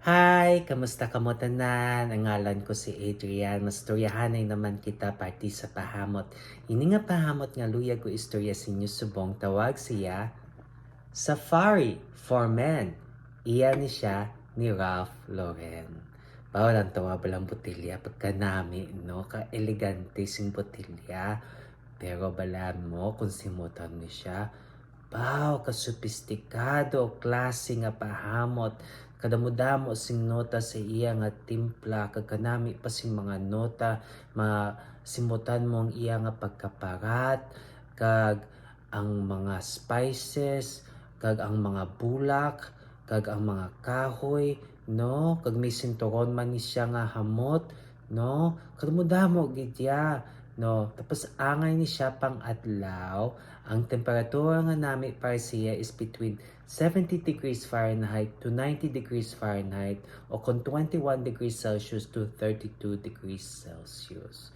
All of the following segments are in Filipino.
Hi, kamusta kamo tanan? Ang ngalan ko si Adrian. Mastoryahanay naman kita party sa pahamot. Ini nga pahamot nga luyag ko istorya sa inyo subong tawag siya Safari for Men. Iyan ni siya ni Ralph Lauren. Bawal ang tawa balang botilya pagka nami, no? Ka-elegante sing botilya. Pero balaan mo kung simutan ni siya. Wow, kasopistikado, klase nga pahamot. Kadamo-damo sing nota sa iya nga timpla, kagkanami pa sing mga nota, masimutan mo ang iya nga pagkaparat, kag ang mga spices, kag ang mga bulak, kag ang mga kahoy, no? Kag may sinturon man ni siya nga hamot, no? Kadamo-damo gidya, no? Tapos angay ni siya pang adlaw, ang temperatura nga nami para siya is between 70 degrees Fahrenheit to 90 degrees Fahrenheit o kung 21 degrees Celsius to 32 degrees Celsius.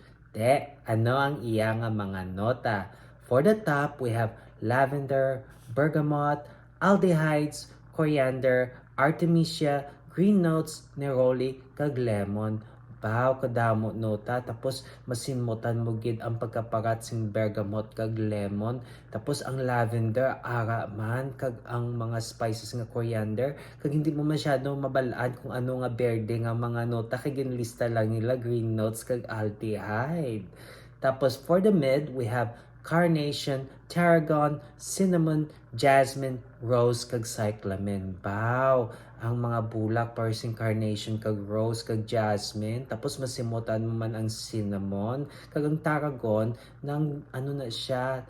Ano ang iya nga mga nota? For the top, we have lavender, bergamot, aldehydes, coriander, artemisia, green notes, neroli, kag lemon. Baw kadamo nota, tapos masinmutan mo gid ang pagkaparat sing bergamot kag lemon, tapos ang lavender ara man, kag ang mga spices nga coriander, kag hindi mo masyado mabalaan kung ano nga berde nga mga nota, kay ginlista lang nila green notes kag aldehyde. Tapos for the mid, we have carnation, tarragon, cinnamon, jasmine, rose, kag cyclamen. Wow! Ang mga bulak, parsing carnation, kag rose, kag jasmine. Tapos masimutan mo man ang cinnamon, kag ang tarragon, ng ano na siya,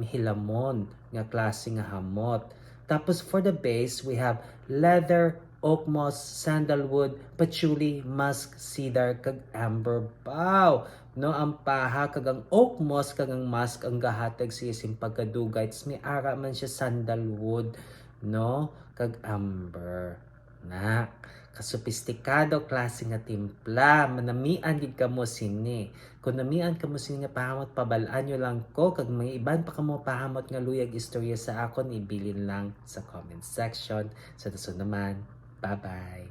hilamon, nga klase nga hamot. Tapos for the base, we have leather, oak moss, sandalwood, patchouli, musk, cedar, kag amber. Wow! No, ang paha kag ang oak moss kag ang musk ang gahatag siya sing pagkadugay. May ara man siya sandalwood, no, kag amber. Na, kasopistikado klase nga timpla, manamian gid kamo sini. Kung namian kamo sini nga pahamot, pabalaan nyo lang ko, kag may iban pa kamo pahamot nga luyag istorya sa akon, ibilin lang sa comment section. Sa so naman, bye bye.